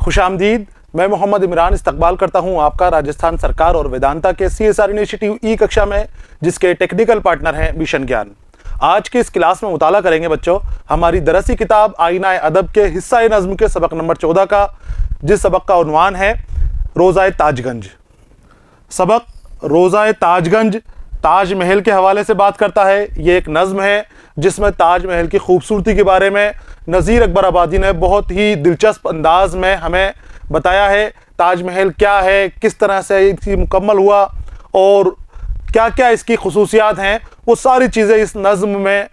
खुश आमदीद। मैं मोहम्मद इमरान इस्तकबाल करता हूं आपका राजस्थान सरकार और वेदांता के CSR इनिशिएटिव ई कक्षा में, जिसके टेक्निकल पार्टनर हैं मिशन ज्ञान। आज के इस क्लास में मुताला करेंगे बच्चों हमारी दरसी किताब आईना अदब के हिस्सा नज़्म के सबक नंबर 14 का, जिस सबक का उन्वान है रोज़ाए ताजगंज। सबक रोज़ाए ताजगंज ताज महल के हवाले से बात करता है। ये एक नज़्म है जिसमें ताज महल की खूबसूरती के बारे में नज़ीर अकबर आबादी ने बहुत ही दिलचस्प अंदाज में हमें बताया है। ताज महल क्या है, किस तरह से इसकी मुकम्मल हुआ और क्या क्या इसकी खुसूसियात हैं, वो सारी चीज़ें इस नज़्म में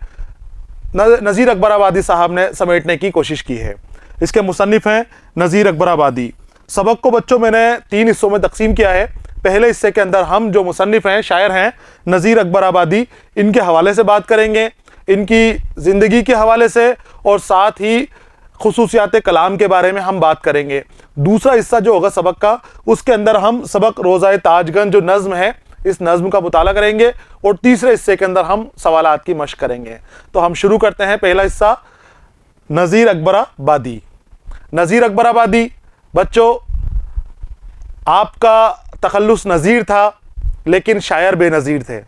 नज़ीर अकबर आबादी साहब ने समेटने की कोशिश की है। इसके मुसन्निफ़ हैं नज़ीर अकबर आबादी। सबक को बच्चों मैंने 3 हिस्सों में तकसीम किया है। पहले हिस्से के अंदर हम जो मुसन्निफ़ हैं, शायर हैं नज़ीर अकबर आबादी, इनके हवाले से बात करेंगे, इनकी ज़िंदगी के हवाले से, और साथ ही खुसूसियात कलाम के बारे में हम बात करेंगे। दूसरा हिस्सा जो होगा सबक का, उसके अंदर हम सबक रोज़ाए ताजगंज जो नज़्म है, इस नज़्म का मुताला करेंगे, और तीसरे हिस्से के अंदर हम सवालात की मशक करेंगे। तो हम शुरू करते हैं पहला हिस्सा, नज़ीर अकबर आबादी। नज़ीर अकबर आबादी बच्चों, आपका तखल्लुस नज़ीर था लेकिन शायर बेनज़ीर थे।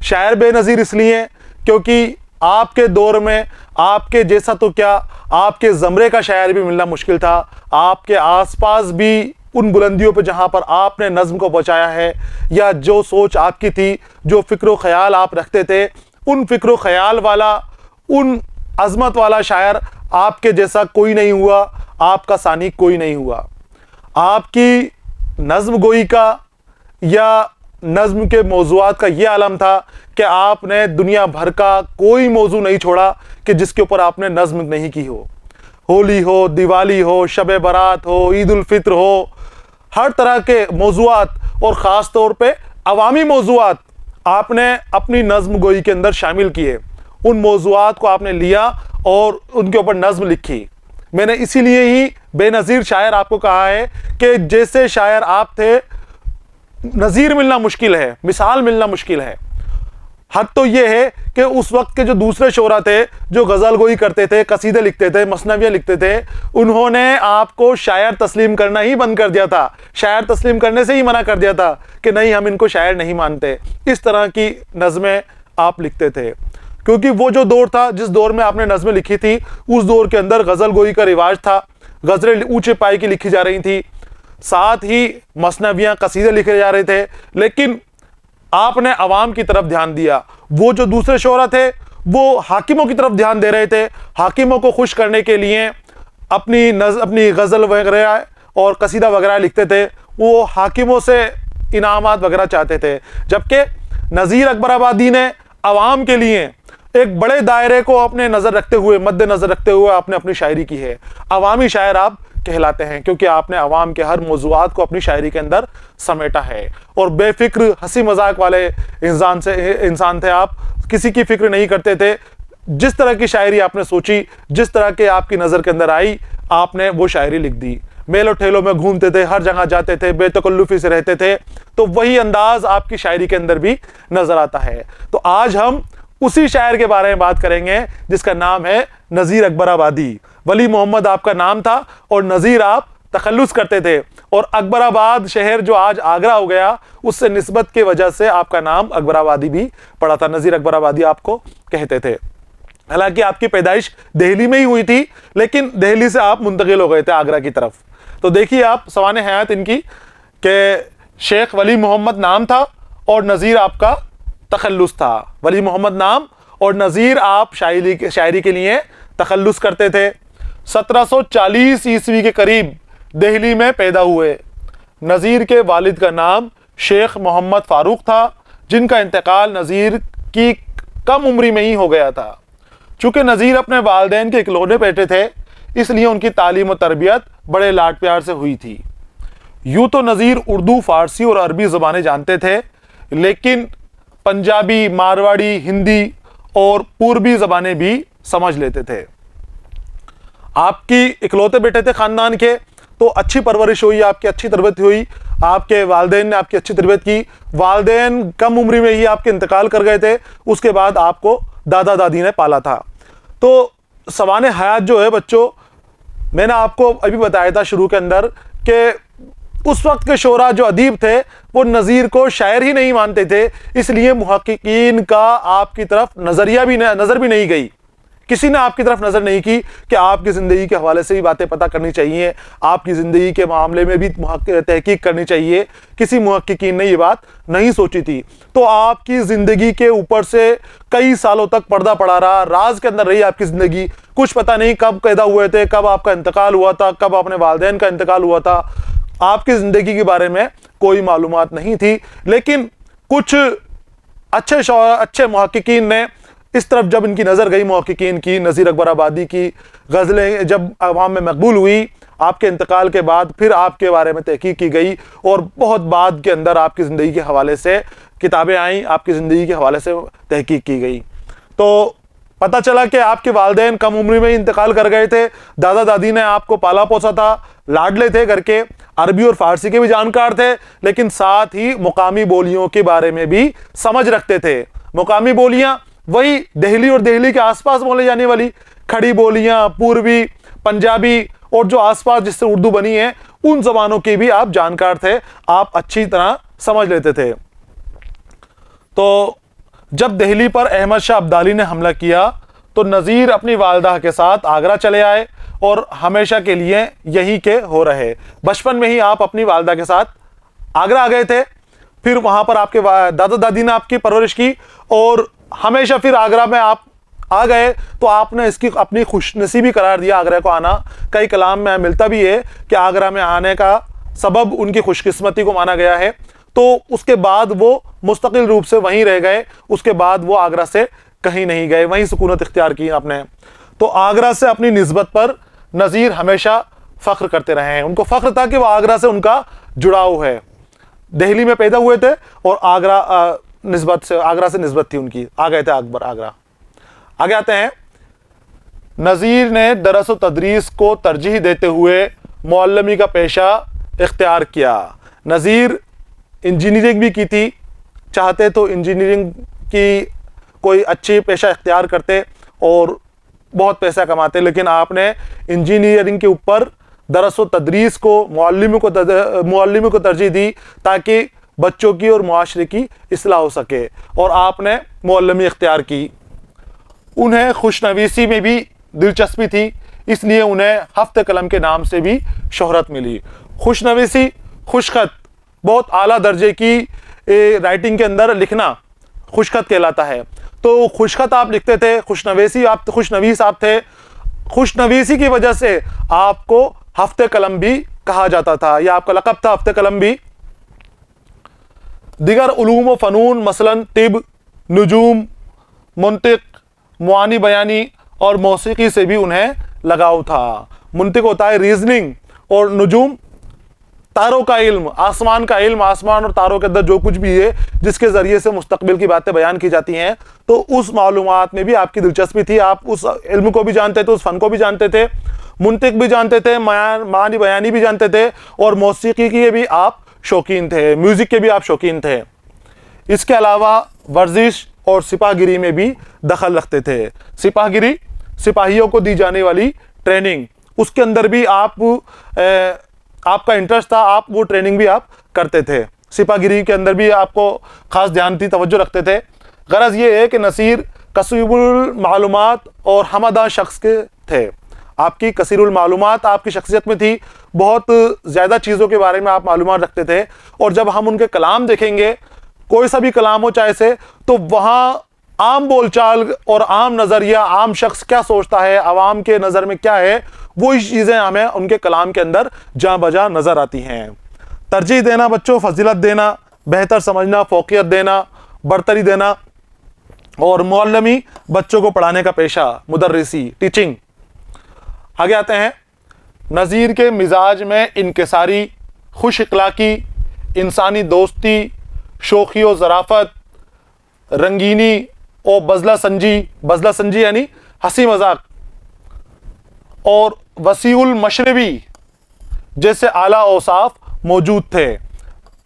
शायर बेनज़ीर इसलिए क्योंकि आपके दौर में आपके जैसा तो क्या, आपके ज़मरे का शायर भी मिलना मुश्किल था। आपके आसपास भी उन बुलंदियों पर जहाँ पर आपने नज़्म को पहुँचाया है, या जो सोच आपकी थी, जो फ़िक्र ख़याल आप रखते थे, उन फ़िक्र ख़याल वाला, उन अज़मत वाला शायर आपके जैसा कोई नहीं हुआ, आपका सानी कोई नहीं हुआ। आपकी नज़्म गोई का या नज़्म के मौज़ूआत का ये आलम था कि आपने दुनिया भर का कोई मौजू नहीं छोड़ा कि जिसके ऊपर आपने नज़्म नहीं की हो। होली हो, दिवाली हो, शब बारात हो, ईद उल फित्र हो, हर तरह के मौजूआत और ख़ास तौर पे अवामी मौजूआत आपने अपनी नज़्म गोई के अंदर शामिल किए। उन मौजूआत को आपने लिया और उनके ऊपर नज़्म लिखी। मैंने इसीलिए ही बेनज़ीर शायर आपको कहा है कि जैसे शायर आप थे, नज़ीर मिलना मुश्किल है, मिसाल मिलना मुश्किल है। हद तो ये है कि उस वक्त के जो दूसरे शोरा थे, जो गज़ल गोई करते थे, कसीदे लिखते थे, मसनवियाँ लिखते थे, उन्होंने आपको शायर तस्लीम करना ही बंद कर दिया था। शायर तस्लीम करने से ही मना कर दिया था कि नहीं, हम इनको शायर नहीं मानते। इस तरह की नज़में आप लिखते थे, क्योंकि वो जो दौर था, जिस दौर में आपने नज़में लिखी थी, उस दौर के अंदर गज़ल गोई का रिवाज था। गज़लें ऊँचे पाए की लिखी जा रही थी, साथ ही मसनवियाँ, कसीदे लिखे जा रहे थे, लेकिन आपने अवाम की तरफ ध्यान दिया। वो जो दूसरे शोरा थे वो हाकिमों की तरफ ध्यान दे रहे थे। हाकिमों को खुश करने के लिए अपनी गज़ल वगैरह और कसीदा वगैरह लिखते थे। वो हाकिमों से इनामात वगैरह चाहते थे, जबकि नज़ीर अकबर आबादी ने अवाम के लिए एक बड़े दायरे को अपने नज़र रखते हुए, मद्देनज़र रखते हुए आपने अपनी शायरी की है। अवामी शायर आप कहलाते हैं क्योंकि आपने अवाम के हर मौज़ूआत को अपनी शायरी के अंदर समेटा है। और बेफिक्र, हंसी मजाक वाले इंसान थे आप, किसी की फिक्र नहीं करते थे। जिस तरह की शायरी आपने सोची, जिस तरह के आपकी नज़र के अंदर आई, आपने वो शायरी लिख दी। मेलों ठेलों में घूमते थे, हर जगह जाते थे, बेतकल्लुफ़ी से रहते थे, तो वही अंदाज आपकी शायरी के अंदर भी नज़र आता है। तो आज हम उसी शायर के बारे में बात करेंगे जिसका नाम है नज़ीर अकबर आबादी। वली मोहम्मद आपका नाम था और नज़ीर आप तखल्लुस करते थे, और अकबराबाद शहर जो आज आगरा हो गया, उससे निस्बत की वजह से आपका नाम अकबराबादी भी पड़ा था। नज़ीर अकबर आबादी आपको कहते थे। हालांकि आपकी पैदाइश दिल्ली में ही हुई थी, लेकिन दिल्ली से आप मुंतकिल हो गए थे आगरा की तरफ। तो देखिए आप सवाने हयात इनकी कि शेख वली मोहम्मद नाम था और नज़ीर आपका तखल्लुस था। वली मोहम्मद नाम और नज़ीर आप शायरी के लिए तखल्लुस करते थे। 1740 ईस्वी के करीब दिल्ली में पैदा हुए। नज़ीर के वालिद का नाम शेख मोहम्मद फ़ारूक था, जिनका इंतकाल नज़ीर की कम उम्री में ही हो गया था। चूँकि नज़ीर अपने वालिदैन के इकलौते बेटे थे, इसलिए उनकी तालीम और तरबियत बड़े लाड प्यार से हुई थी। यूँ तो नज़ीर उर्दू, फ़ारसी और अरबी ज़बानें जानते थे, लेकिन पंजाबी, मारवाड़ी, हिंदी और पूर्वी ज़बानें भी समझ लेते थे। आपकी इकलौते बेटे थे ख़ानदान के, तो अच्छी परवरिश हुई, आपकी अच्छी तरबियत हुई, आपके वालिदैन ने आपकी अच्छी तरबियत की। वालिदैन कम उम्र में ही आपके इंतकाल कर गए थे, उसके बाद आपको दादा दादी ने पाला था। तो सवाने हयात जो है बच्चों, میں نے آپ کو ابھی بتایا تھا شروع کے اندر کہ اس وقت کے شعراء جو ادیب تھے وہ نظیر کو شاعر ہی نہیں مانتے تھے، اس لیے محققین کا آپ کی طرف نظر بھی نہیں گئی، کسی نے آپ کی طرف نظر نہیں کی کہ آپ کی زندگی کے حوالے سے بھی باتیں پتہ کرنی چاہیے، آپ کی زندگی کے معاملے میں بھی تحقیق کرنی چاہیے، کسی محققین نے یہ بات نہیں سوچی تھی۔ تو آپ کی زندگی کے اوپر سے کئی سالوں تک پردہ پڑا رہا، راز کے اندر رہی آپ کی زندگی، کچھ پتہ نہیں کب پیدا ہوئے تھے، کب آپ کا انتقال ہوا تھا، کب اپنے والدین کا انتقال ہوا تھا، آپ کی زندگی کے بارے میں کوئی معلومات نہیں تھی۔ لیکن کچھ اچھے محققین نے اس طرف جب ان کی نظر گئی، محققین کی، نذیر اکبر آبادی کی غزلیں جب عوام میں مقبول ہوئی آپ کے انتقال کے بعد، پھر آپ کے بارے میں تحقیق کی گئی اور بہت بعد کے اندر آپ کی زندگی کے حوالے سے کتابیں آئیں، آپ کی زندگی کے حوالے سے تحقیق کی گئی، تو پتہ چلا کہ آپ کے والدین کم عمری میں انتقال کر گئے تھے، دادا دادی نے آپ کو پالا پوسا تھا، لاڈلے تھے گھر کے، عربی اور فارسی کے بھی جانکار تھے، لیکن ساتھ ہی مقامی بولیوں کے بارے میں بھی سمجھ رکھتے تھے۔ مقامی بولیاں وہی دہلی اور دہلی کے آس پاس بولے جانے والی کھڑی بولیاں، پوروی، پنجابی اور جو آس پاس جس سے اردو بنی ہے ان زبانوں کے بھی آپ جانکار تھے، آپ اچھی طرح سمجھ لیتے تھے۔ تو جب دہلی پر احمد شاہ ابدالی نے حملہ کیا تو نذیر اپنی والدہ کے ساتھ آگرہ چلے آئے اور ہمیشہ کے لیے یہی کے ہو رہے۔ بچپن میں ہی آپ اپنی والدہ کے ساتھ آگرہ آ گئے تھے، پھر وہاں پر آپ کے دادا دادی نے آپ کی پرورش کی اور ہمیشہ پھر آگرہ میں آپ آ گئے، تو آپ نے اس کی اپنی خوش نصیبی قرار دیا آگرہ کو آنا۔ کئی کلام میں ملتا بھی ہے کہ آگرہ میں آنے کا سبب ان کی خوش قسمتی کو مانا گیا ہے، تو اس کے بعد وہ مستقل روپ سے وہیں رہ گئے، اس کے بعد وہ آگرہ سے کہیں نہیں گئے، وہیں سکونت اختیار کی آپ نے۔ تو آگرہ سے اپنی نسبت پر نذیر ہمیشہ فخر کرتے رہے ہیں، ان کو فخر تھا کہ وہ آگرہ سے ان کا جڑاؤ ہے، دہلی میں پیدا ہوئے تھے اور آگرہ سے نسبت تھی ان کی، آ گئے تھے آگرہ۔ آگے آتے ہیں، نذیر نے درس و تدریس کو ترجیح دیتے ہوئے معلمی کا پیشہ اختیار کیا۔ نذیر انجینئرنگ بھی کی تھی، چاہتے تو انجینئرنگ کی کوئی اچھی پیشہ اختیار کرتے اور بہت پیسہ کماتے، لیکن آپ نے انجینئرنگ کے اوپر درس و تدریس کو، معلمی کو ترجیح دی تاکہ بچوں کی اور معاشرے کی اصلاح ہو سکے، اور آپ نے معلمی اختیار کی۔ انہیں خوشنویسی میں بھی دلچسپی تھی، اس لیے انہیں ہفت قلم کے نام سے بھی شہرت ملی۔ خوشنویسی، خوشخط، بہت اعلیٰ درجے کی رائٹنگ کے اندر لکھنا خوشخط کہلاتا ہے۔ تو خوشخط آپ لکھتے تھے، خوشنویس آپ تھے، خوشنویسی کی وجہ سے آپ کو ہفت قلم بھی کہا جاتا تھا، یہ آپ کا لقب تھا ہفت قلم بھی۔ دیگر علوم و فنون مثلا طب، نجوم، منطق، معانی بیانی اور موسیقی سے بھی انہیں لگاؤ تھا۔ منطق ہوتا ہے ریزننگ، اور نجوم تاروں کا علم، آسمان کا علم، آسمان اور تاروں کے اندر جو کچھ بھی ہے جس کے ذریعے سے مستقبل کی باتیں بیان کی جاتی ہیں، تو اس معلومات میں بھی آپ کی دلچسپی تھی، آپ اس علم کو بھی جانتے تھے، اس فن کو بھی جانتے تھے، منطق بھی جانتے تھے، معانی بیانی بھی جانتے تھے، اور موسیقی کے بھی آپ شوقین تھے، میوزک کے بھی آپ شوقین تھے۔ اس کے علاوہ ورزش اور سپاہ گیری میں بھی دخل رکھتے تھے۔ سپاہ گیری، سپاہیوں کو دی جانے والی ٹریننگ، اس کے اندر بھی آپ کا انٹرسٹ تھا، آپ وہ ٹریننگ بھی آپ کرتے تھے، سپاہ گیری کے اندر بھی آپ کو خاص دھیان تھی، توجہ رکھتے تھے۔ غرض یہ ہے کہ نصیر کثیر المعلومات اور ہمداں شخص کے تھے، آپ کی کثیر المعلومات آپ کی شخصیت میں تھی، بہت زیادہ چیزوں کے بارے میں آپ معلومات رکھتے تھے، اور جب ہم ان کے کلام دیکھیں گے، کوئی سا بھی کلام ہو چاہے سے، تو وہاں عام بول چال اور عام نظریہ، عام شخص کیا سوچتا ہے، عوام کے نظر میں کیا ہے، وہی چیزیں ہمیں ان کے کلام کے اندر جاں بجاں نظر آتی ہیں۔ ترجیح دینا بچوں، فضیلت دینا، بہتر سمجھنا، فوقیت دینا، برتری دینا، اور معلمی بچوں کو پڑھانے کا پیشہ، مدرسی، ٹیچنگ۔ آگے آتے ہیں، نذیر کے مزاج میں انکساری، خوش اخلاقی، انسانی دوستی، شوخی و ظرافت، رنگینی اور بزلہ سنجی یعنی ہنسی مذاق، اور وسیع المشربی جیسے اعلیٰ اوصاف موجود تھے۔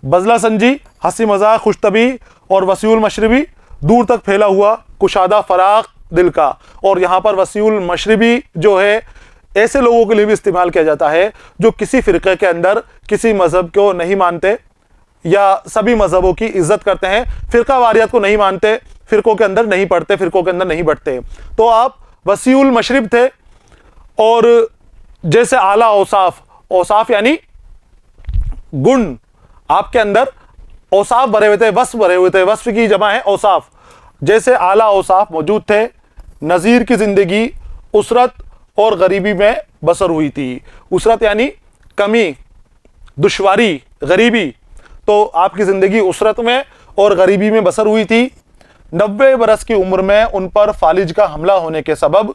بزلہ سنجی، ہنسی مذاق، خوش طبعی، اور وسیع المشربی، دور تک پھیلا ہوا کشادہ فراق دل کا، اور یہاں پر وسیع المشربی جو ہے ایسے لوگوں کے لیے بھی استعمال کیا جاتا ہے جو کسی فرقے کے اندر کسی مذہب کو نہیں مانتے یا سبھی مذہبوں کی عزت کرتے ہیں، فرقہ واریت کو نہیں مانتے، فرقوں کے اندر نہیں پڑھتے، فرقوں کے اندر نہیں بٹتے. تو آپ وسیع المشرب تھے، اور جیسے اعلیٰ اوصاف، اوصاف یعنی گن، آپ کے اندر اوصاف بھرے ہوئے تھے، وصف بھرے ہوئے تھے، وصف کی جمع ہے اوصاف. جیسے اعلیٰ اوصاف موجود تھے. نذیر کی زندگی اسرت اور غریبی میں بسر ہوئی تھی. اسرت یعنی کمی، دشواری، غریبی. تو آپ کی زندگی اسرت میں اور غریبی میں بسر ہوئی تھی. 90 برس کی عمر میں ان پر فالج کا حملہ ہونے کے سبب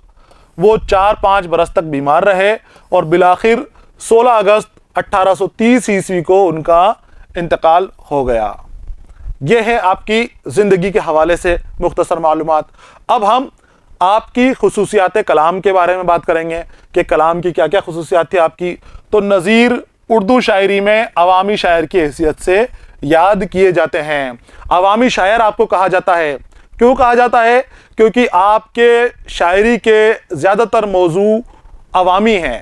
وہ 4-5 برس تک بیمار رہے، اور بالآخر 16 اگست 1830 عیسوی کو ان کا انتقال ہو گیا. یہ ہے آپ کی زندگی کے حوالے سے مختصر معلومات. اب ہم آپ کی خصوصیات کلام کے بارے میں بات کریں گے کہ کلام کی کیا کیا خصوصیات تھی آپ کی. تو نظیر اردو شاعری میں عوامی شاعر کی حیثیت سے یاد کیے جاتے ہیں. عوامی شاعر آپ کو کہا جاتا ہے. کیوں کہا جاتا ہے؟ کیونکہ آپ کے شاعری کے زیادہ تر موضوع عوامی ہیں.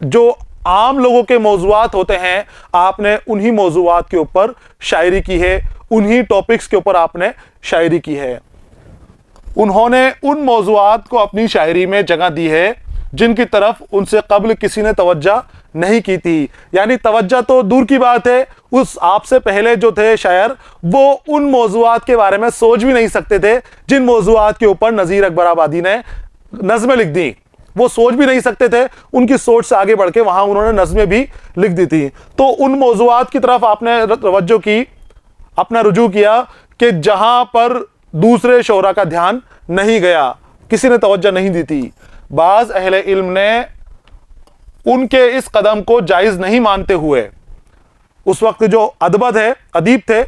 جو عام لوگوں کے موضوعات ہوتے ہیں، آپ نے انہی موضوعات کے اوپر شاعری کی ہے، انہی ٹاپکس کے اوپر آپ نے شاعری کی ہے. انہوں نے ان موضوعات کو اپنی شاعری میں جگہ دی ہے جن کی طرف ان سے قبل کسی نے توجہ نہیں کی تھی. یعنی توجہ تو دور کی بات ہے، اس آپ سے پہلے جو تھے شاعر، وہ ان موضوعات کے بارے میں سوچ بھی نہیں سکتے تھے جن موضوعات کے اوپر نذیر اکبر آبادی نے نظمیں لکھ دی. وہ سوچ بھی نہیں سکتے تھے، ان کی سوچ سے آگے بڑھ کے وہاں انہوں نے نظمیں بھی لکھ دی تھی. تو ان موضوعات کی طرف آپ نے توجہ کی، اپنا رجوع کیا کہ جہاں پر دوسرے شعراء کا دھیان نہیں گیا، کسی نے توجہ نہیں دی تھی. بعض اہل علم نے ان کے اس قدم کو جائز نہیں مانتے ہوئے، اس وقت جو ادیب تھے،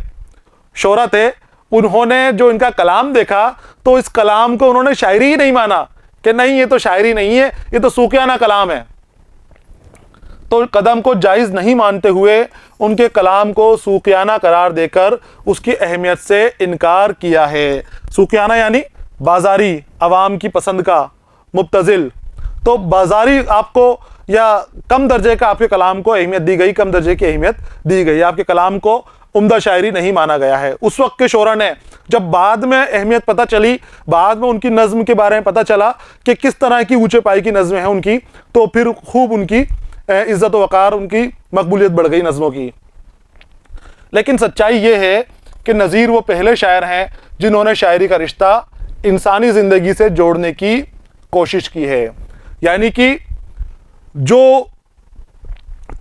شعراء تھے، انہوں نے جو ان کا کلام دیکھا تو اس کلام کو انہوں نے شاعری ہی نہیں مانا کہ نہیں، یہ تو شاعری نہیں ہے، یہ تو سوکیانہ کلام ہے. تو قدم کو جائز نہیں مانتے ہوئے ان کے کلام کو سوکیانہ قرار دے کر اس کی اہمیت سے انکار کیا ہے. سوکیانہ یعنی بازاری، عوام کی پسند کا، مبتذل. تو بازاری آپ کو یا کم درجے کا آپ کے کلام کو اہمیت دی گئی، کم درجے کی اہمیت دی گئی. آپ کے کلام کو عمدہ شاعری نہیں مانا گیا ہے. اس وقت کے شعراء نے جب بعد میں اہمیت پتہ چلی، بعد میں ان کی نظم کے بارے میں پتہ چلا کہ کس طرح کی اونچے پائی کی نظمیں ہیں ان کی، تو پھر خوب ان کی عزت و وقار، ان کی مقبولیت بڑھ گئی نظموں کی. لیکن سچائی یہ ہے کہ نذیر وہ پہلے شاعر ہیں جنہوں نے شاعری کا رشتہ انسانی زندگی سے جوڑنے کی کوشش کی ہے. یعنی کہ جو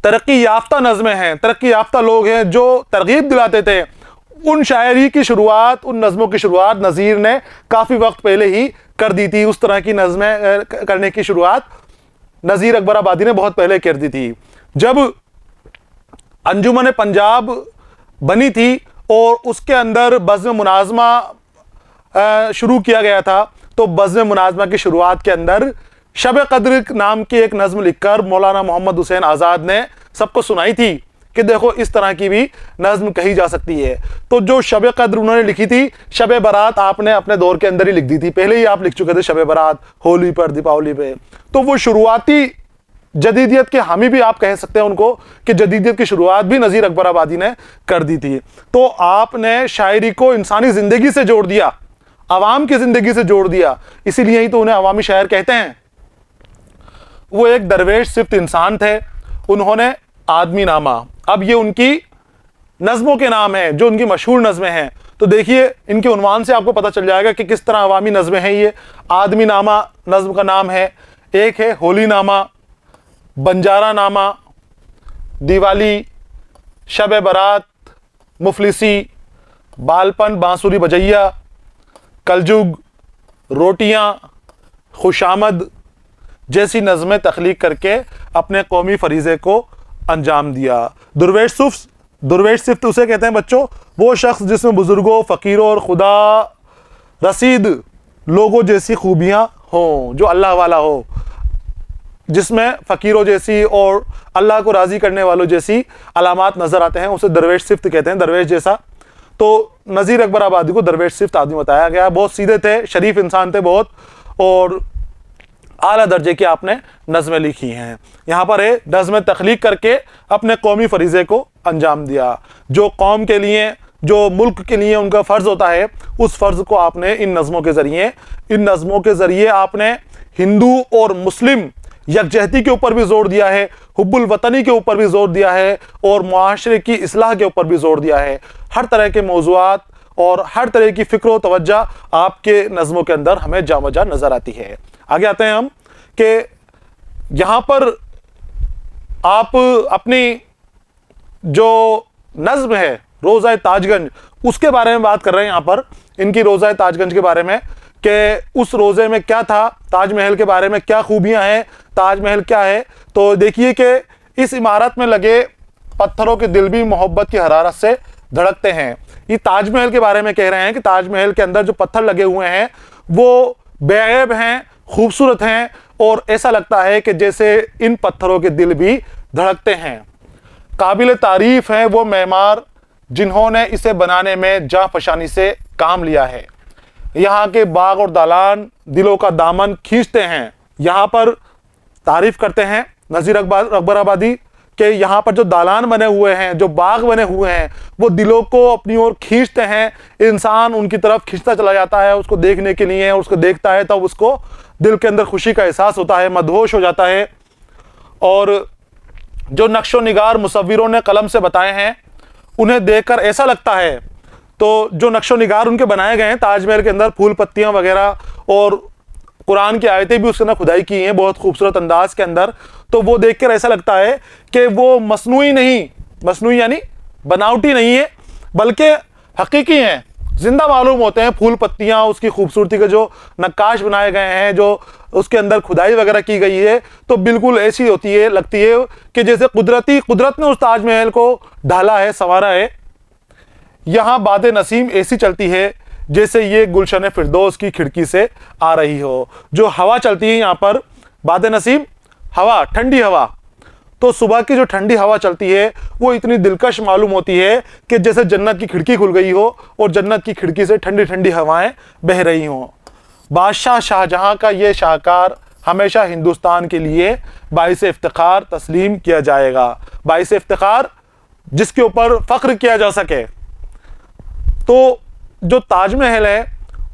ترقی یافتہ نظمیں ہیں، ترقی یافتہ لوگ ہیں جو ترغیب دلاتے تھے، ان شاعری کی شروعات، ان نظموں کی شروعات نذیر نے کافی وقت پہلے ہی کر دی تھی. اس طرح کی نظمیں کرنے کی شروعات نذیر اکبر آبادی نے بہت پہلے کر دی تھی. جب انجمن پنجاب بنی تھی اور اس کے اندر بزم مناظمہ شروع کیا گیا تھا، تو بزم مناظمہ کی شروعات کے اندر شب قدر نام کی ایک نظم لکھ کر مولانا محمد حسین آزاد نے سب کو سنائی تھی کہ دیکھو اس طرح کی بھی نظم کہی جا سکتی ہے. تو جو شب قدر انہوں نے لکھی تھی، شب برات آپ نے اپنے دور کے اندر ہی لکھ دی تھی، پہلے ہی آپ لکھ چکے تھے شب برات، ہولی پر، دیپاولی پہ. تو وہ شروعاتی جدیدیت کے حامی بھی آپ کہہ سکتے ہیں ان کو کہ جدیدیت کی شروعات بھی نذیر اکبر آبادی نے کر دی تھی. تو آپ نے شاعری کو انسانی زندگی سے جوڑ دیا، عوام کی زندگی سے جوڑ دیا. اسی لیے ہی تو انہیں عوامی شاعر کہتے ہیں. وہ ایک درویش صفت انسان تھے. انہوں نے آدمی نامہ، اب یہ ان کی نظموں کے نام ہیں جو ان کی مشہور نظمیں ہیں. تو دیکھیے ان کے عنوان سے آپ کو پتہ چل جائے گا کہ کس طرح عوامی نظمیں ہیں. یہ آدمی نامہ نظم کا نام ہے. ایک ہے ہولی نامہ، بنجارہ نامہ، دیوالی، شب برات، مفلسی، بالپن بانسری بجیا، کلجگ، روٹیاں، خوش آمد جیسی نظمیں تخلیق کر کے اپنے قومی فریضے کو انجام دیا. درویش صفت اسے کہتے ہیں بچوں، وہ شخص جس میں بزرگوں، فقیروں اور خدا رسید لوگوں جیسی خوبیاں ہوں، جو اللہ والا ہو، جس میں فقیروں جیسی اور اللہ کو راضی کرنے والوں جیسی علامات نظر آتے ہیں، اسے درویش صفت کہتے ہیں، درویش جیسا. تو نذیر اکبر آبادی کو درویش صفت آدمی بتایا گیا. بہت سیدھے تھے، شریف انسان تھے بہت، اور आला दर्जे की आपने नज़में लिखी हैं। यहाँ पर है नज़में तख्लीक करके अपने कौमी फरीज़े को अंजाम दिया। जो कौम के लिए, जो मुल्क के लिए उनका फ़र्ज़ होता है, उस फ़र्ज़ को आपने इन नज़मों के ज़रिए आपने हिंदू और मुस्लिम यकजहती के ऊपर भी जोर दिया है, हुब्बुल वतनी के ऊपर भी जोर दिया है, और मुआशरे की इस्लाह के ऊपर भी जोर दिया है। हर तरह के मौज़ूआत और हर तरह की फ़िक्र व तवज्जो आपके नज़मों के अंदर हमें जामजा नज़र आती है। आगे आते हैं हम कि यहाँ पर आप अपनी जो नज़्म है रोज़ा ताजगंज, उसके बारे में बात कर रहे हैं। यहाँ पर इनकी रोज़ा ताजगंज के बारे में कि उस रोज़े में क्या था, ताजमहल के बारे में क्या खूबियाँ हैं, ताजमहल क्या है। तो देखिए कि इस इमारत में लगे पत्थरों के दिल भी मोहब्बत की हरारत से धड़कते हैं। ये ताजमहल के बारे में कह रहे हैं कि ताजमहल के अंदर जो पत्थर लगे हुए हैं वो बेअैब हैं, खूबसूरत हैं, और ऐसा लगता है कि जैसे इन पत्थरों के दिल भी धड़कते हैं। काबिल तारीफ़ हैं वो मेमार जिन्होंने इसे बनाने में जांफशानी से काम लिया है। यहाँ के बाग और दालान दिलों का दामन खींचते हैं। यहाँ पर तारीफ़ करते हैं नज़ीर अकबर आबादी कि यहाँ पर जो दालान बने हुए हैं, जो बाग बने हुए हैं, वो दिलों को अपनी ओर खींचते हैं। इंसान उनकी तरफ खींचता चला जाता है उसको देखने के लिए, और उसको देखता है तब उसको दिल के अंदर खुशी का एहसास होता है, मदहोश हो जाता है। और जो नक्शो निगार मुसव्विरों ने कलम से बताए हैं, उन्हें देखकर ऐसा लगता है, तो जो नक्शो निगार उनके बनाए गए हैं ताजमहल के अंदर, फूल पत्तियाँ वगैरह और कुरान की आयतें भी उसके अंदर खुदाई की हैं बहुत खूबसूरत अंदाज के अंदर, तो वो देखकर ऐसा लगता है कि वो मसनूई नहीं, मसनूई यानी बनावटी नहीं है, बल्कि हकीकी हैं, जिंदा मालूम होते हैं। फूल पत्तियाँ, उसकी खूबसूरती के जो नक्काश बनाए गए हैं, जो उसके अंदर खुदाई वगैरह की गई है, तो बिल्कुल ऐसी होती है, लगती है कि जैसे कुदरत ने उस ताजमहल को ढाला है, संवारा है। यहाँ बादे नसीम ऐसी चलती है जैसे ये गुलशन फिरदौस की खिड़की से आ रही हो। जो हवा चलती है यहाँ पर, बादे नसीम हवा, ठंडी हवा, तो सुबह की जो ठंडी हवा चलती है वो इतनी दिलकश मालूम होती है कि जैसे जन्नत की खिड़की खुल गई हो और जन्नत की खिड़की से ठंडी ठंडी हवाएं बह रही हों। बादशाह शाहजहां का ये शाहकार हमेशा हिंदुस्तान के लिए बाइस इफ्तिखार तस्लीम किया जाएगा। बाइस इफ्तिखार जिसके ऊपर फ़ख्र किया जा सके। तो जो ताजमहल है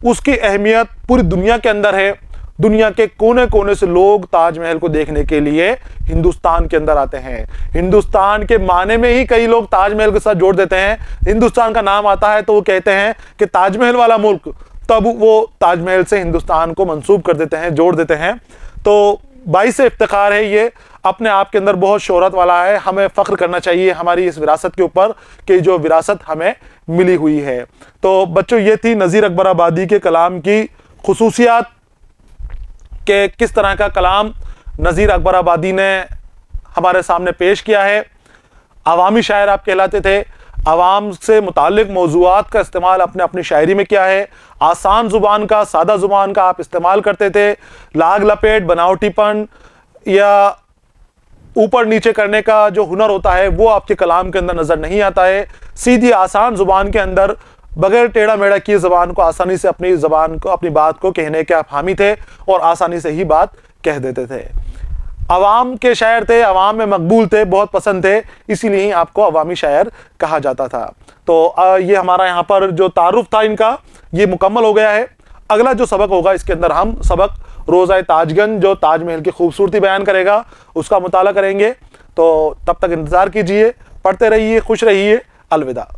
उसकी अहमियत पूरी दुनिया के अंदर है। दुनिया के कोने कोने से लोग ताजमहल को देखने के लिए हिंदुस्तान के अंदर आते हैं। हिंदुस्तान के माने में ही कई लोग ताजमहल के साथ जोड़ देते हैं। हिंदुस्तान का नाम आता है तो वो कहते हैं कि ताजमहल वाला मुल्क, तब वो ताजमहल से हिंदुस्तान को मंसूब कर देते हैं, जोड़ देते हैं। तो बाइस इफ्तिखार है, ये अपने आप के अंदर बहुत शोहरत वाला है। हमें फ़ख्र करना चाहिए हमारी इस विरासत के ऊपर कि जो विरासत हमें मिली हुई है। तो बच्चों, ये थी नज़ीर अकबर आबादी के कलाम की खुसूसियात कि किस तरह का कलाम नज़ीर अकबर आबादी ने हमारे सामने पेश किया है। अवामी शायर आप कहलाते थे, अवाम से मुताल्लिक़ मौज़ूआत का इस्तेमाल अपने अपनी शायरी में किया है। आसान ज़ुबान का, सादा ज़ुबान का आप इस्तेमाल करते थे। लाग लपेट, बनावटीपन या ऊपर नीचे करने का जो हुनर होता है वो आपके कलाम के अंदर नज़र नहीं आता है। सीधी आसान ज़ुबान के अंदर बगैर टेढ़ा मेढ़ा किए ज़बान को आसानी से अपनी ज़बान को, अपनी बात को कहने के आप हामी थे और आसानी से ही बात कह देते थे। अवाम के शायर थे, अवाम में मकबूल थे, बहुत पसंद थे, इसीलिए ही आपको अवामी शायर कहा जाता था। तो ये हमारा यहाँ पर जो तारुफ था इनका, ये मुकम्मल हो गया है। अगला जो सबक होगा इसके अंदर हम सबक रोज़ा ताजगंज जो ताजमहल की खूबसूरती बयान करेगा उसका मुताला करेंगे। तो तब तक इंतज़ार कीजिए, पढ़ते रहिए, खुश रहिए। अलविदा।